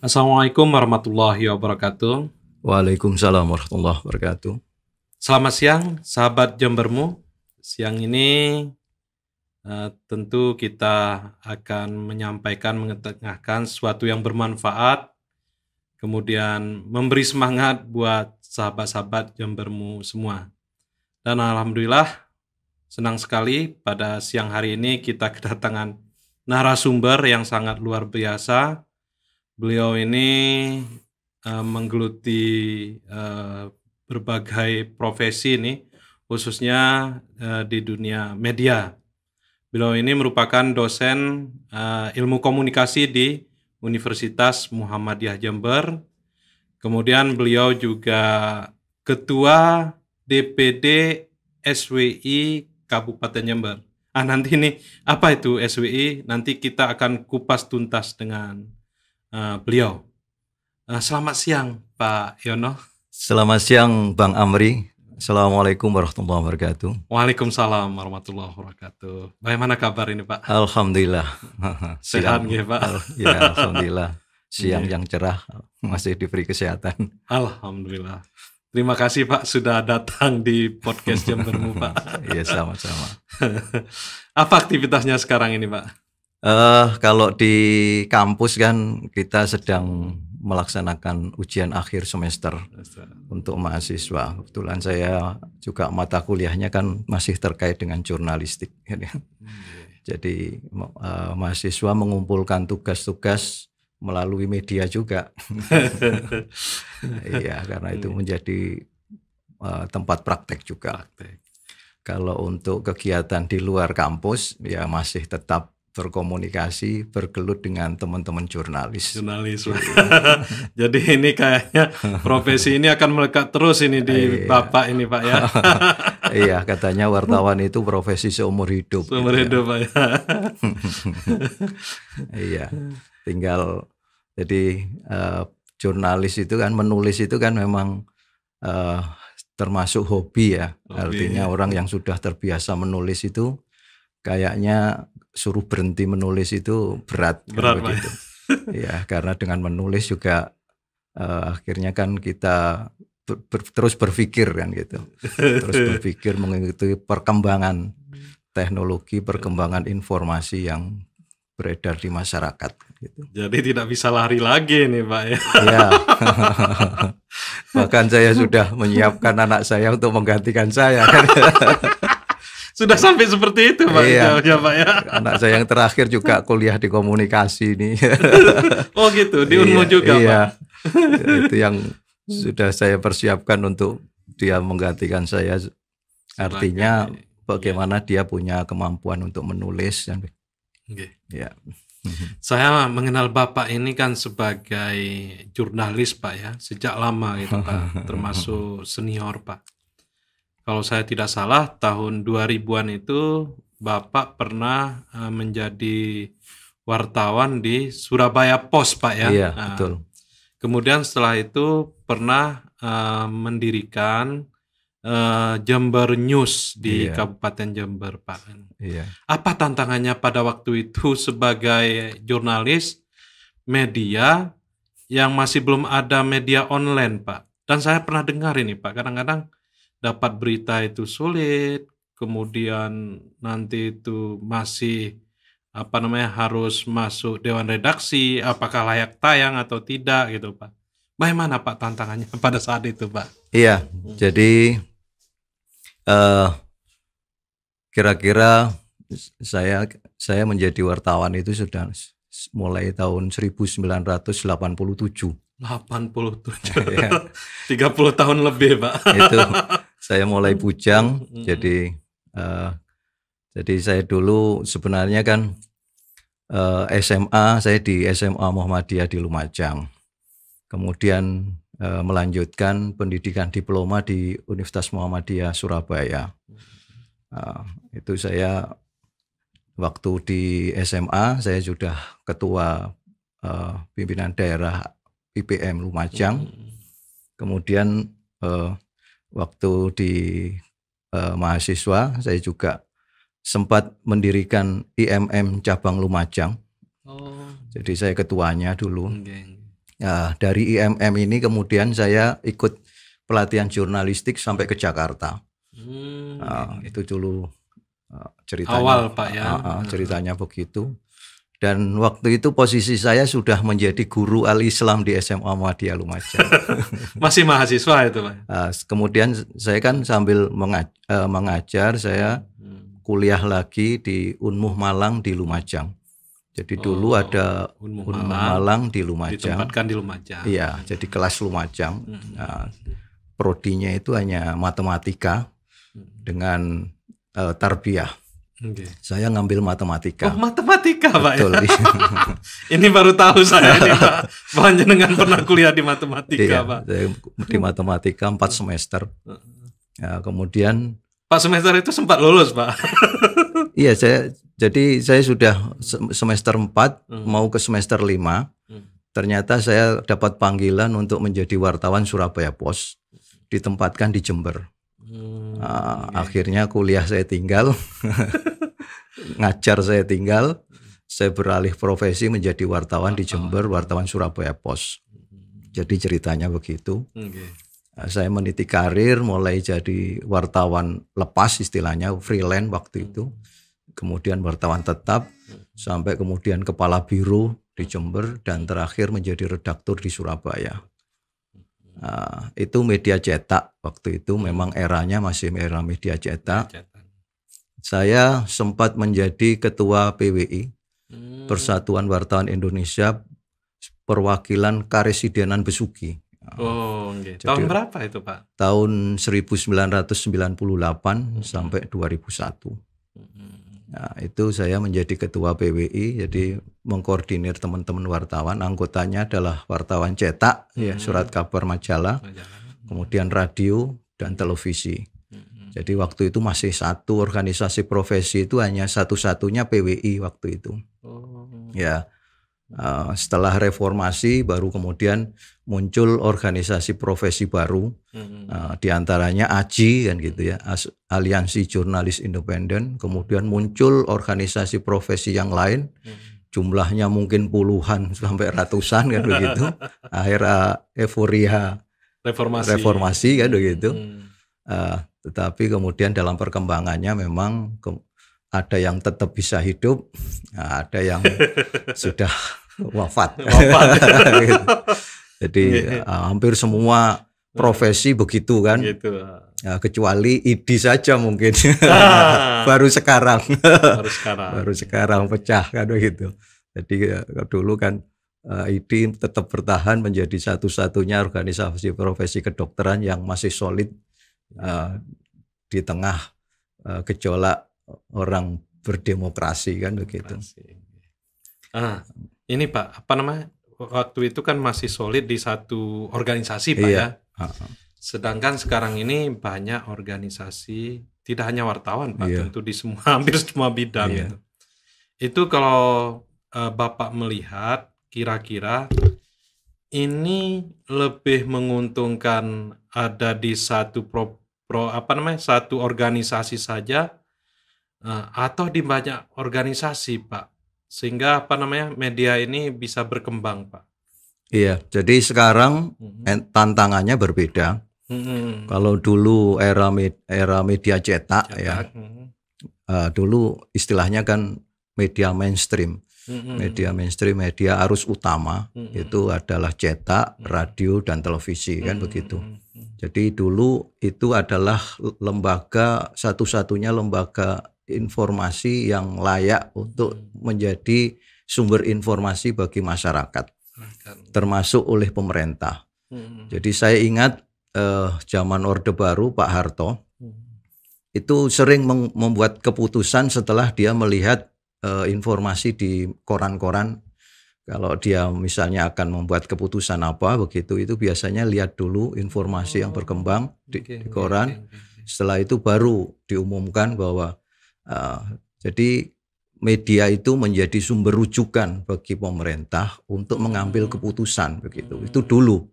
Assalamualaikum warahmatullahi wabarakatuh. Waalaikumsalam warahmatullahi wabarakatuh. Selamat siang, sahabat Jembermu. Siang ini tentu kita akan menyampaikan, mengetengahkan sesuatu yang bermanfaat, kemudian memberi semangat buat sahabat-sahabat Jembermu semua. Dan alhamdulillah senang sekali pada siang hari ini kita kedatangan narasumber yang sangat luar biasa. Beliau ini menggeluti berbagai profesi ini, khususnya di dunia media. Beliau ini merupakan dosen ilmu komunikasi di Universitas Muhammadiyah Jember. Kemudian beliau juga Ketua DPD SWI Kabupaten Jember. Nanti ini apa itu SWI? Nanti kita akan kupas tuntas dengan beliau. Selamat siang Pak Yono. Selamat siang Bang Amri. Assalamualaikum warahmatullahi wabarakatuh. Waalaikumsalam warahmatullahi wabarakatuh. Bagaimana kabar ini Pak? Alhamdulillah. Sehat ya Pak? Ya alhamdulillah. Siang yang cerah, masih diberi kesehatan. Alhamdulillah. Terima kasih Pak sudah datang di podcast Jembermu Pak. Iya sama-sama. Apa aktivitasnya sekarang ini Pak? Kalau di kampus kan kita sedang melaksanakan ujian akhir semester untuk mahasiswa. Kebetulan saya juga mata kuliahnya kan masih terkait dengan jurnalistik. Jadi mahasiswa mengumpulkan tugas-tugas melalui media juga. Iya, karena itu menjadi tempat praktek juga. Kalau untuk kegiatan di luar kampus ya masih tetap berkomunikasi, bergelut dengan teman-teman jurnalis. Jadi ini kayaknya profesi ini akan melekat terus ini di Bapak ini Pak ya. Iya, katanya wartawan itu profesi seumur hidup. Seumur hidup Pak ya. Iya, tinggal jadi jurnalis itu kan, menulis itu kan memang termasuk hobi ya. Artinya orang yang sudah terbiasa menulis itu kayaknya suruh berhenti menulis itu berat Pak. Gitu. Ya, karena dengan menulis juga akhirnya kan kita terus berpikir kan gitu. Terus berpikir mengikuti perkembangan teknologi, perkembangan informasi yang beredar di masyarakat gitu. Jadi tidak bisa lari lagi nih Pak ya. Iya. Bahkan saya sudah menyiapkan anak saya untuk menggantikan saya kan. Sudah sampai seperti itu Pak, iya. Ya, Pak ya. Anak saya yang terakhir juga kuliah di komunikasi nih. Oh gitu, di Unmu juga iya. Pak. Itu yang sudah saya persiapkan untuk dia menggantikan saya. Artinya bagaimana dia punya kemampuan untuk menulis dan ya. Saya mengenal Bapak ini kan sebagai jurnalis Pak ya, sejak lama gitu Pak, termasuk senior Pak. Kalau saya tidak salah tahun 2000-an itu Bapak pernah menjadi wartawan di Surabaya Post Pak ya. Iya, betul. Kemudian setelah itu pernah mendirikan Jember News di Kabupaten Jember Pak. Iya. Apa tantangannya pada waktu itu sebagai jurnalis media yang masih belum ada media online Pak? Dan saya pernah dengar ini Pak, kadang-kadang dapat berita itu sulit, kemudian nanti itu masih harus masuk dewan redaksi, apakah layak tayang atau tidak gitu Pak. Bagaimana Pak tantangannya pada saat itu Pak? Iya, jadi kira-kira saya menjadi wartawan itu sudah mulai tahun 1987. 87, ya. 30 tahun lebih Pak. Itu saya mulai bujang, jadi saya dulu sebenarnya kan SMA, saya di SMA Muhammadiyah di Lumajang. Kemudian melanjutkan pendidikan diploma di Universitas Muhammadiyah Surabaya. Itu saya waktu di SMA saya sudah ketua pimpinan daerah IPM Lumajang. Kemudian waktu di mahasiswa saya juga sempat mendirikan IMM cabang Lumajang. Jadi saya ketuanya dulu. Ya, dari IMM ini kemudian saya ikut pelatihan jurnalistik sampai ke Jakarta. Itu dulu ceritanya. Awal Pak ya. Ceritanya begitu. Dan waktu itu posisi saya sudah menjadi guru al-Islam di SMA Muhammadiyah Lumajang. Masih mahasiswa itu Pak. Kemudian saya kan sambil mengajar, saya kuliah lagi di Unmuh Malang di Lumajang. Jadi dulu ada Unmuh Malang di Lumajang. Ditempatkan di Lumajang. Iya, jadi kelas Lumajang. Prodinya itu hanya matematika dengan tarbiyah. Okay. Saya ngambil matematika. Oh, matematika Pak. Betul. Ya? Ini baru tahu saya ini Pak. Panjenengan pernah kuliah di matematika Pak. Saya di matematika 4 semester. Ya, kemudian Pak semester itu sempat lulus Pak. Iya, saya sudah semester 4 mau ke semester 5. Ternyata saya dapat panggilan untuk menjadi wartawan Surabaya Post, ditempatkan di Jember. Akhirnya kuliah saya tinggal, ngajar saya tinggal, saya beralih profesi menjadi wartawan di Jember, wartawan Surabaya Post. Jadi ceritanya begitu. Saya meniti karir mulai jadi wartawan lepas istilahnya, freelance waktu itu. Kemudian wartawan tetap, sampai kemudian kepala biro di Jember, dan terakhir menjadi redaktur di Surabaya. Itu media cetak waktu itu, memang eranya masih era media cetak. Saya sempat menjadi ketua PWI, Persatuan Wartawan Indonesia, perwakilan Karesidenan Besuki. Okay. Tahun berapa itu Pak? Tahun 1998 sampai 2001. Nah, itu saya menjadi ketua PWI, jadi mengkoordinir teman-teman wartawan. Anggotanya adalah wartawan cetak, ya, surat kabar majalah, kemudian radio dan televisi. Jadi waktu itu masih satu organisasi profesi, itu hanya satu-satunya PWI waktu itu. Ya, setelah reformasi baru kemudian muncul organisasi profesi baru, diantaranya AJI kan gitu ya, Aliansi Jurnalis Independen. Kemudian muncul organisasi profesi yang lain, jumlahnya mungkin puluhan sampai ratusan kan begitu. Akhirnya euforia reformasi kan begitu. Tetapi kemudian dalam perkembangannya memang ada yang tetap bisa hidup, ada yang sudah wafat. Gitu. Jadi hampir semua profesi begitu kan, kecuali ID saja mungkin baru sekarang pecah kan begitu. Jadi dulu kan ID tetap bertahan menjadi satu-satunya organisasi profesi kedokteran yang masih solid di tengah gejolak orang berdemokrasi kan begitu. Ini Pak, apa namanya? Waktu itu kan masih solid di satu organisasi Pak, ya. Sedangkan sekarang ini banyak organisasi, tidak hanya wartawan Pak, tentu di semua hampir semua bidang gitu. Itu kalau Bapak melihat kira-kira ini lebih menguntungkan ada di satu satu organisasi saja atau di banyak organisasi Pak, sehingga media ini bisa berkembang Pak. Iya, jadi sekarang tantangannya berbeda. Kalau dulu era media cetak. Ya, dulu istilahnya kan media mainstream. Media arus utama itu adalah cetak, radio dan televisi kan begitu. Jadi dulu itu adalah satu-satunya lembaga informasi yang layak untuk menjadi sumber informasi bagi masyarakat, termasuk oleh pemerintah. Jadi saya ingat zaman Orde Baru Pak Harto itu sering membuat keputusan setelah dia melihat informasi di koran-koran. Kalau dia misalnya akan membuat keputusan apa begitu, itu biasanya lihat dulu informasi yang berkembang di koran. Setelah itu baru diumumkan bahwa jadi media itu menjadi sumber rujukan bagi pemerintah untuk mengambil keputusan begitu. Itu dulu.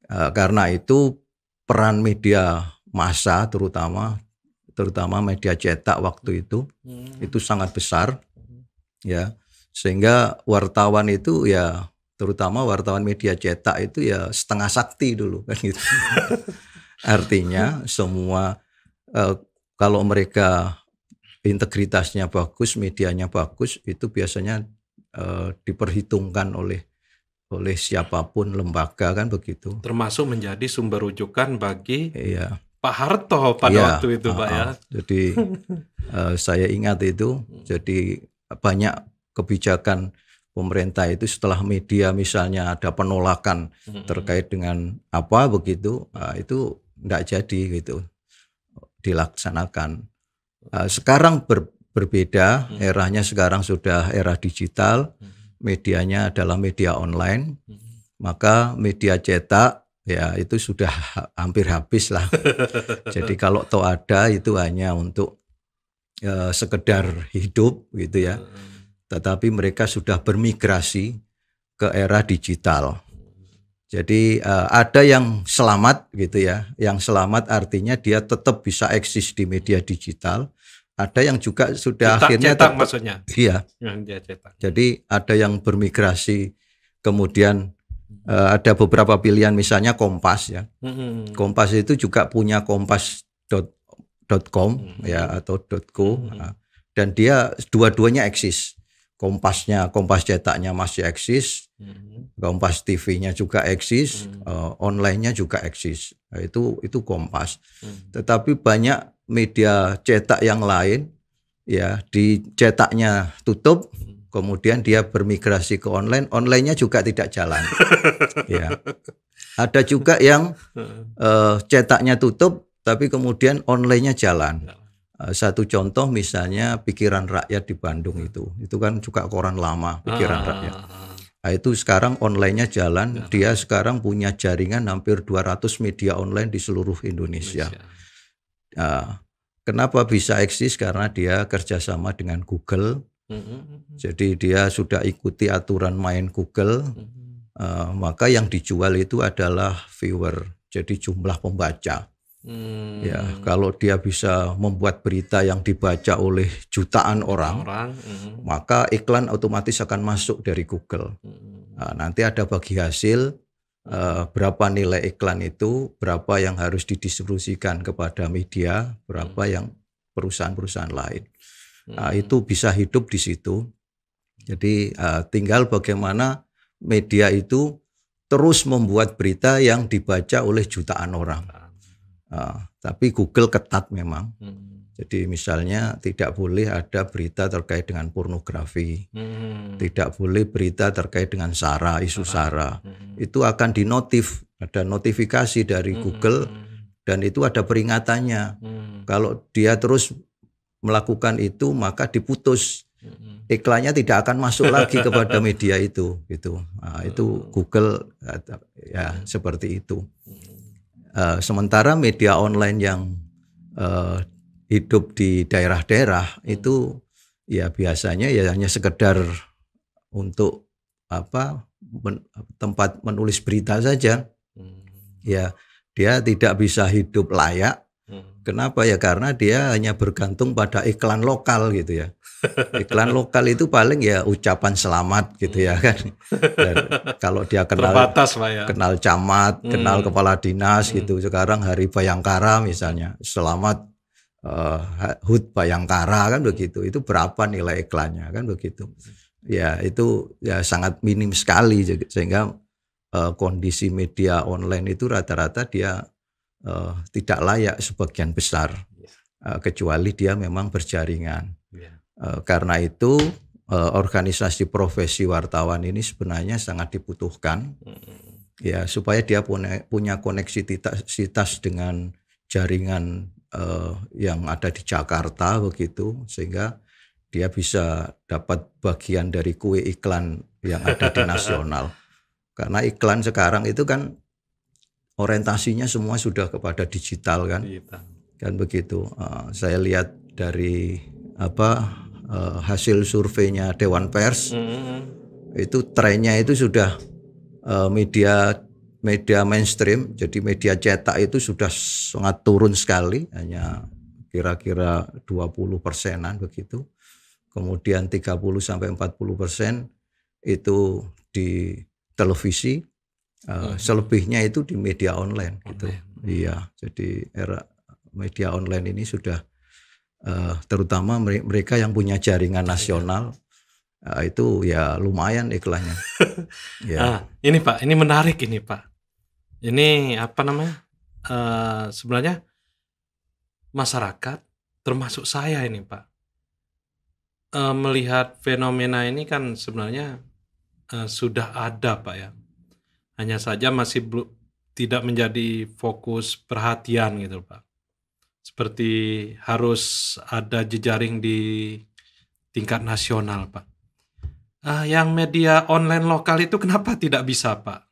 Karena itu peran media massa terutama media cetak waktu itu sangat besar, ya, sehingga wartawan itu ya terutama wartawan media cetak itu ya setengah sakti dulu kan gitu. Artinya semua kalau mereka integritasnya bagus, medianya bagus, itu biasanya diperhitungkan oleh siapapun lembaga kan begitu. Termasuk menjadi sumber rujukan bagi Iya. Pak Harto pada waktu itu, Pak ya. Jadi saya ingat itu, jadi banyak kebijakan pemerintah itu setelah media misalnya ada penolakan terkait dengan apa begitu, itu enggak jadi gitu dilaksanakan. Sekarang berbeda, eranya sekarang sudah era digital, medianya adalah media online, maka media cetak ya itu sudah hampir habis lah. Jadi kalau toh ada itu hanya untuk sekedar hidup gitu ya. Tetapi mereka sudah bermigrasi ke era digital. Jadi ada yang selamat gitu ya. Yang selamat artinya dia tetap bisa eksis di media digital. Ada yang juga sudah akhirnya cetak maksudnya. Iya. Yang dia cetak. Jadi ada yang bermigrasi, kemudian ada beberapa pilihan misalnya Kompas ya. Kompas itu juga punya kompas.com ya atau .co dan dia dua-duanya eksis. Kompas cetaknya masih eksis, Kompas TV-nya juga eksis, online-nya juga eksis. Nah, itu Kompas. Tetapi banyak media cetak yang lain ya di cetaknya tutup, kemudian dia bermigrasi ke online, online-nya juga tidak jalan. Ya. Ada juga yang cetaknya tutup tapi kemudian online-nya jalan. Satu contoh misalnya Pikiran Rakyat di Bandung itu kan juga koran lama, Pikiran Rakyat. Nah, itu sekarang online-nya jalan, dia sekarang punya jaringan hampir 200 media online di seluruh Indonesia. Kenapa bisa eksis? Karena dia kerjasama dengan Google, jadi dia sudah ikuti aturan main Google, maka yang dijual itu adalah viewer, jadi jumlah pembaca. Ya, kalau dia bisa membuat berita yang dibaca oleh jutaan orang, maka iklan otomatis akan masuk dari Google. Nah, nanti ada bagi hasil berapa nilai iklan itu, berapa yang harus didistribusikan kepada media, berapa yang perusahaan-perusahaan lain. Nah, itu bisa hidup di situ. Jadi tinggal bagaimana media itu terus membuat berita yang dibaca oleh jutaan orang. Tapi Google ketat memang. Jadi misalnya tidak boleh ada berita terkait dengan pornografi, tidak boleh berita terkait dengan SARA, isu SARA. Itu akan dinotif, ada notifikasi dari Google dan itu ada peringatannya. Kalau dia terus melakukan itu maka diputus. Iklannya tidak akan masuk lagi kepada media itu gitu. Nah, itu Google ya seperti itu. Sementara media online yang hidup di daerah-daerah itu ya biasanya ya hanya sekedar untuk tempat menulis berita saja. Ya, dia tidak bisa hidup layak. Kenapa ya? Karena dia hanya bergantung pada iklan lokal gitu ya. Iklan lokal itu paling ya ucapan selamat gitu ya kan. Dan kalau dia kenal terbatas, Pak, ya. Kenal camat, kenal kepala dinas gitu. Sekarang Hari Bayangkara misalnya, selamat HUT Bayangkara kan begitu. Itu berapa nilai iklannya kan begitu. Ya itu ya sangat minim sekali sehingga kondisi media online itu rata-rata dia tidak layak sebagian besar, kecuali dia memang berjaringan. Karena itu organisasi profesi wartawan ini sebenarnya sangat dibutuhkan, ya supaya dia punya koneksitas dengan jaringan yang ada di Jakarta begitu, sehingga dia bisa dapat bagian dari kue iklan yang ada di nasional. Karena iklan sekarang itu kan orientasinya semua sudah kepada digital kan, kan begitu. Saya lihat dari hasil surveinya Dewan Pers, itu trennya itu sudah media mainstream, jadi media cetak itu sudah sangat turun sekali, hanya kira-kira 20%-an begitu. Kemudian 30-40% itu televisi, selebihnya itu di media online gitu. Iya, jadi era media online ini sudah terutama mereka yang punya jaringan nasional itu ya lumayan iklannya. Ya. Ini Pak, ini menarik ini Pak. Ini apa namanya? Sebenarnya masyarakat, termasuk saya ini Pak, melihat fenomena ini kan sebenarnya sudah ada Pak ya. Hanya saja masih tidak menjadi fokus perhatian gitu Pak. Seperti harus ada jejaring di tingkat nasional Pak. Yang media online lokal itu kenapa tidak bisa Pak?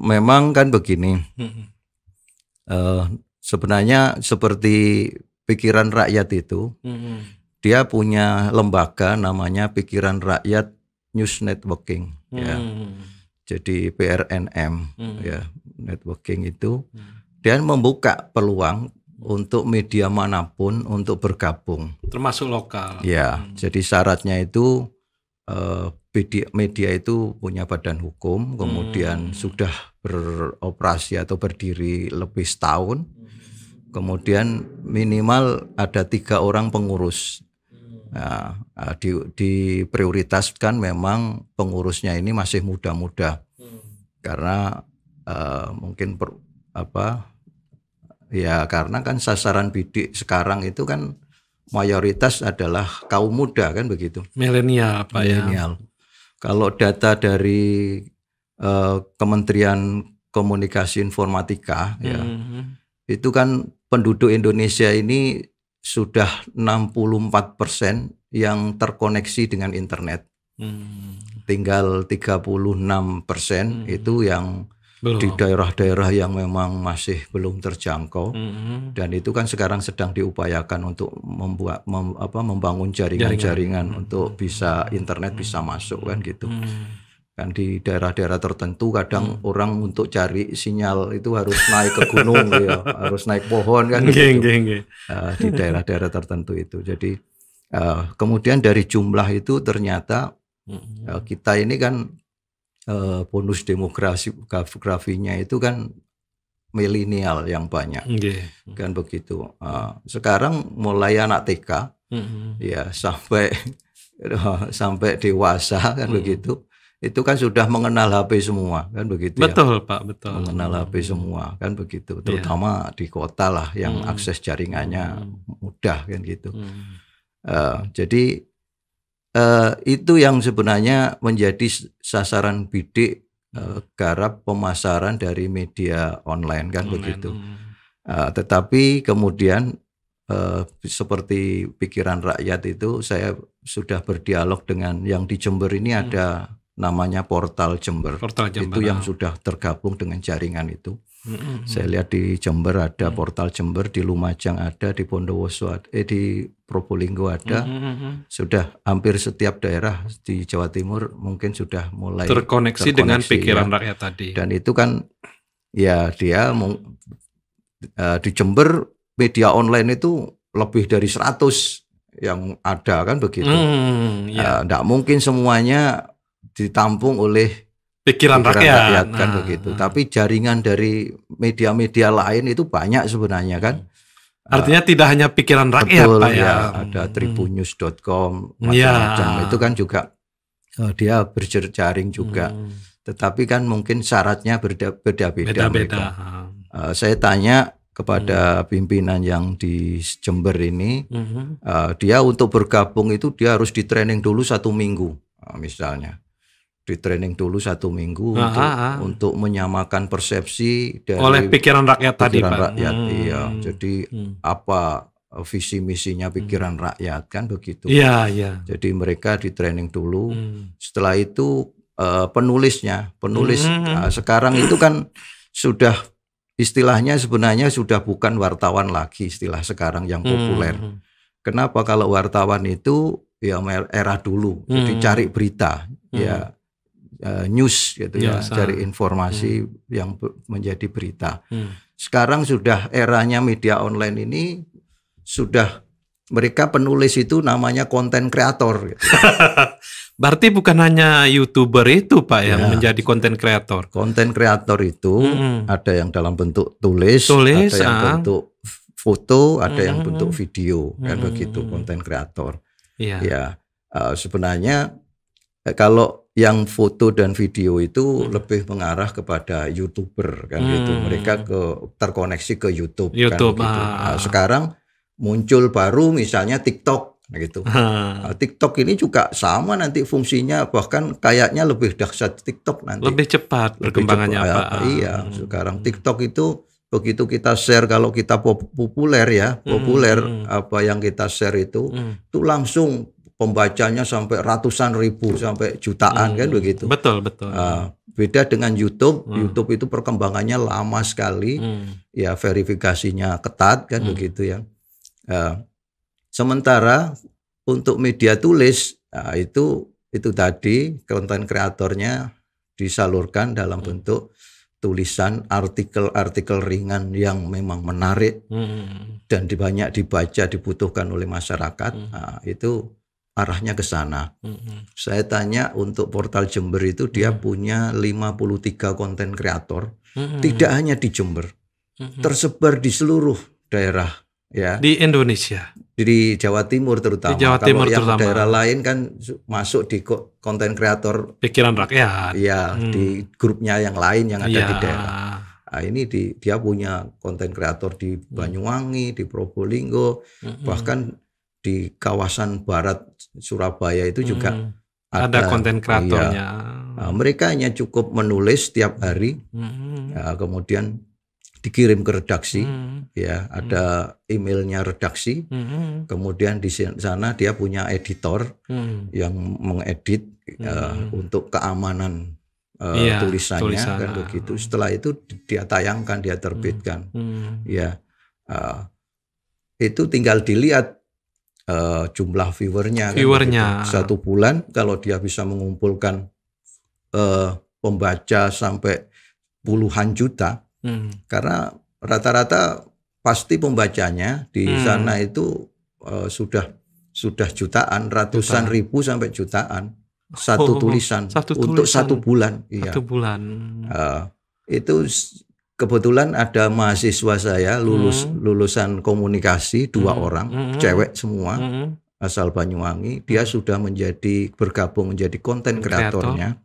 Memang kan begini. Sebenarnya seperti Pikiran Rakyat itu, dia punya lembaga namanya Pikiran Rakyat News Networking, ya. Jadi PRNM, ya, networking itu, dan membuka peluang untuk media manapun untuk bergabung, termasuk lokal. Ya, jadi syaratnya itu media itu punya badan hukum, kemudian sudah beroperasi atau berdiri lebih setahun, kemudian minimal ada 3 orang pengurus. Nah, diprioritaskan memang pengurusnya ini masih muda-muda, karena mungkin karena kan sasaran bidik sekarang itu kan mayoritas adalah kaum muda kan begitu. Milenial Pak ya. Kalau data dari Kementerian Komunikasi Informatika ya, itu kan penduduk Indonesia ini sudah 64% yang terkoneksi dengan internet. Tinggal 36% itu yang di daerah-daerah yang memang masih belum terjangkau, dan itu kan sekarang sedang diupayakan untuk membangun jaringan-jaringan untuk bisa internet bisa masuk kan gitu. Kan di daerah-daerah tertentu kadang orang untuk cari sinyal itu harus naik ke gunung ya, harus naik pohon kan gitu. Di daerah-daerah tertentu itu. Jadi kemudian dari jumlah itu ternyata kita ini kan bonus demografinya itu kan milenial yang banyak, kan begitu. Sekarang mulai anak TK ya sampai dewasa kan begitu. Itu kan sudah mengenal HP semua kan begitu. Betul Pak, betul. Mengenal HP semua kan begitu, terutama di kota lah yang akses jaringannya mudah kan gitu. Jadi itu yang sebenarnya menjadi sasaran bidik garap pemasaran dari media online kan begitu. Tetapi kemudian seperti Pikiran Rakyat itu saya sudah berdialog dengan yang di Jember ini ada namanya Portal Jember. Itu yang sudah tergabung dengan jaringan itu. Saya lihat di Jember ada Portal Jember, di Lumajang ada, di Bondowoso ada, di Probolinggo ada. Sudah hampir setiap daerah di Jawa Timur mungkin sudah mulai terkoneksi dengan Pikiran Rakyat tadi. Dan itu kan ya dia di Jember media online itu lebih dari 100 yang ada kan begitu. Nggak mungkin semuanya ditampung oleh Pikiran Rakyat kan begitu. Tapi jaringan dari media-media lain itu banyak sebenarnya kan. Artinya tidak hanya Pikiran Rakyat betul, Pak ya. Ada tribunnews.com macam-macam itu kan juga dia berjejaring juga. Tetapi kan mungkin syaratnya beda-beda mereka. Saya tanya kepada pimpinan yang di Jember ini, dia untuk bergabung itu dia harus di training dulu 1 minggu misalnya. Di training dulu 1 minggu untuk menyamakan persepsi dari oleh Pikiran Rakyat tadi Pak. Rakyat, iya. Jadi apa visi misinya Pikiran Rakyat kan begitu. Iya. Jadi mereka di training dulu. Setelah itu penulis sekarang itu kan sudah istilahnya sebenarnya sudah bukan wartawan lagi istilah sekarang yang populer. Kenapa? Kalau wartawan itu ya era dulu. Jadi cari berita ya. News gitu ya, cari informasi yang menjadi berita. Sekarang sudah eranya media online ini, sudah mereka penulis itu namanya konten kreator gitu. Berarti bukan hanya YouTuber itu Pak yang Ya. menjadi konten kreator. Konten kreator itu ada yang dalam bentuk tulis, ada yang bentuk foto, ada yang bentuk video, kan begitu konten kreator. Iya. Ya, sebenarnya kalau yang foto dan video itu lebih mengarah kepada YouTuber kan gitu. Mereka terkoneksi ke YouTube kan begitu. Nah, sekarang muncul baru misalnya TikTok gitu. TikTok ini juga sama nanti fungsinya, bahkan kayaknya lebih dahsyat TikTok nanti. Lebih cepat perkembangannya Pak. Iya, sekarang TikTok itu begitu kita share, kalau kita populer apa yang kita share itu langsung pembacanya sampai ratusan ribu sampai jutaan kan begitu. Betul. Beda dengan YouTube. YouTube itu perkembangannya lama sekali. Ya, verifikasinya ketat kan begitu ya. Sementara untuk media tulis, itu tadi konten kreatornya disalurkan dalam bentuk tulisan, artikel-artikel ringan yang memang menarik dan banyak dibaca, dibutuhkan oleh masyarakat. Nah, itu arahnya ke sana. Saya tanya untuk portal Jember itu dia punya 53 konten kreator, tidak hanya di Jember, tersebar di seluruh daerah. Ya, di Indonesia, di Jawa Timur terutama. Di Jawa Timur kalau yang terutama. daerah lain kan masuk di konten kreator pikiran rakyat. Ya, di grupnya yang lain yang ada di daerah. Nah, ini dia punya konten kreator di Banyuwangi, di Probolinggo, bahkan di kawasan barat Surabaya itu juga ada konten kreatornya. Nah, mereka hanya cukup menulis setiap hari, kemudian dikirim ke redaksi, ya, ada emailnya redaksi, kemudian di sana dia punya editor yang mengedit untuk keamanan tulisannya kan begitu. Setelah itu dia tayangkan, dia terbitkan, ya, itu tinggal dilihat jumlah viewernya. Kan begitu. Satu bulan kalau dia bisa mengumpulkan pembaca sampai puluhan juta. Karena rata-rata pasti pembacanya di sana itu sudah jutaan, ratusan ribu sampai jutaan satu tulisan untuk satu bulan. Satu bulan. Itu kebetulan ada mahasiswa saya lulusan komunikasi 2 orang, cewek semua, asal Banyuwangi. Dia sudah bergabung menjadi konten kreatornya.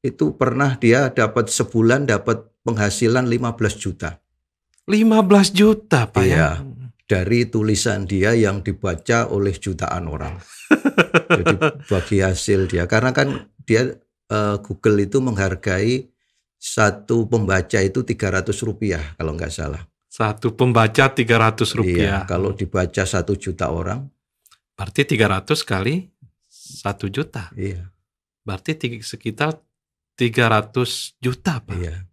Itu pernah dia dapat sebulan dapat penghasilan 15 juta. 15 juta Pak ya? Dari tulisan dia yang dibaca oleh jutaan orang. Jadi bagi hasil dia, karena kan dia Google itu menghargai satu pembaca itu Rp300 kalau nggak salah. Satu pembaca Rp300. Iya, kalau dibaca 1 juta orang, berarti 300 kali 1 juta. Iya. Berarti sekitar 300 juta Pak. Iya.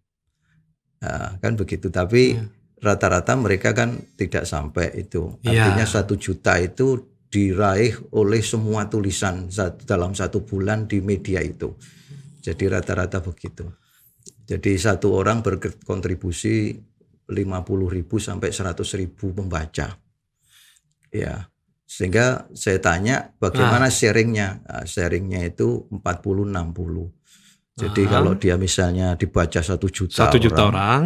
Nah, kan begitu, tapi rata-rata mereka kan tidak sampai itu. Artinya 1 juta itu diraih oleh semua tulisan dalam 1 bulan di media itu. Jadi rata-rata begitu. Jadi satu orang berkontribusi 50.000 sampai 100.000 pembaca. Ya, sehingga saya tanya bagaimana sharingnya. Nah, sharingnya itu 40-60. Jadi kalau dia misalnya dibaca 1 juta orang,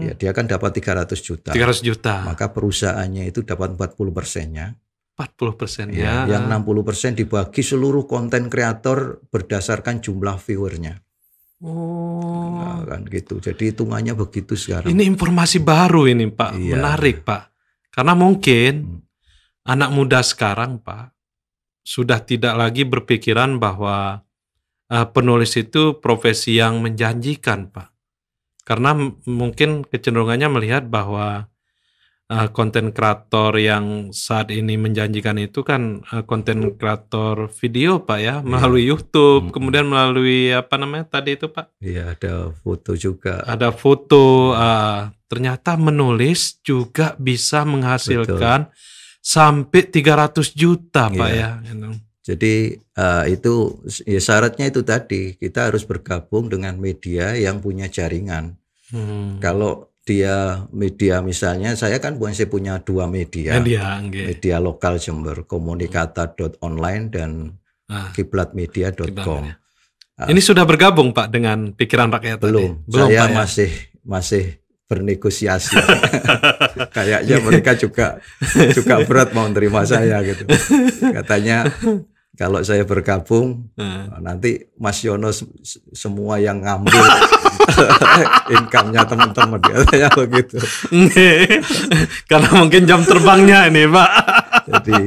ya dia kan dapat 300 juta. 300 juta. Maka perusahaannya itu dapat 40%-nya. 40%-nya. Ya, yang 60% dibagi seluruh konten kreator berdasarkan jumlah viewernya. Nah, kan gitu. Jadi hitungannya begitu sekarang. Ini informasi baru ini Pak, menarik Pak. Karena mungkin anak muda sekarang Pak sudah tidak lagi berpikiran bahwa penulis itu profesi yang menjanjikan Pak. Karena mungkin kecenderungannya melihat bahwa konten kreator yang saat ini menjanjikan itu kan konten kreator video Pak ya, melalui YouTube, kemudian melalui apa namanya tadi itu Pak? Iya, ada foto juga. Ada foto, ternyata menulis juga bisa menghasilkan sampai 300 juta Pak ya. Jadi itu ya syaratnya itu tadi, kita harus bergabung dengan media yang punya jaringan. Kalau dia media misalnya, saya punya 2 media lokal Jember, komunikata.online dan kiblatmedia.com. Ini sudah bergabung Pak dengan Pikiran Rakyat belum, tadi? Belum saya Pak, ya? masih bernegosiasi. Kayaknya mereka juga berat mau menerima saya gitu. Katanya kalau saya bergabung nanti Mas Yono semua yang ngambil income-nya teman-teman, katanya begitu. Karena mungkin jam terbangnya ini Pak. Jadi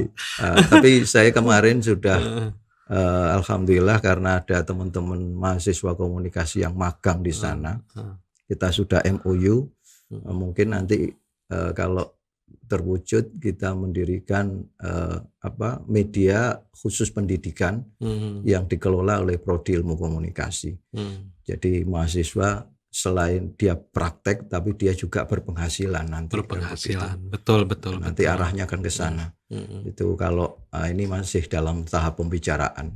tapi saya kemarin sudah alhamdulillah karena ada teman-teman mahasiswa komunikasi yang magang di sana. Kita sudah MOU, mungkin nanti kalau terwujud kita mendirikan media khusus pendidikan yang dikelola oleh Prodi Ilmu Komunikasi. Jadi mahasiswa selain dia praktek tapi dia juga berpenghasilan nanti. Berpenghasilan, betul. Nanti arahnya akan ke sana. Itu kalau ini masih dalam tahap pembicaraan.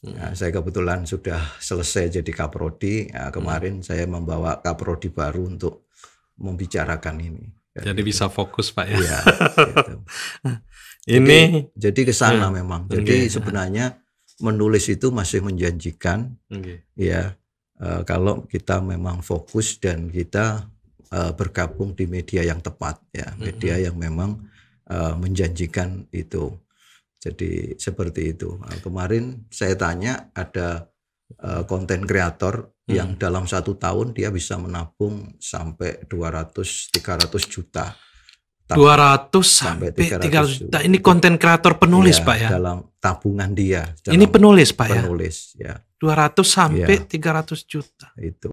Nah, saya kebetulan sudah selesai jadi Kaprodi. Nah, kemarin saya membawa Kaprodi baru untuk membicarakan ini. Jadi bisa fokus Pak ya. Iya. Gitu. Jadi ke sana memang. Jadi sebenarnya menulis itu masih menjanjikan. Ya, kalau kita memang fokus dan kita bergabung di media yang tepat ya, media yang memang menjanjikan itu. Jadi seperti itu. Kemarin saya tanya ada konten kreator yang dalam 1 tahun dia bisa menabung sampai 200-300 juta. 200 sampai 300 juta. Ini konten kreator penulis ya, Pak ya? Dalam tabungan dia. Ini penulis Pak ya? Penulis ya. 200 sampai 300 juta. Itu.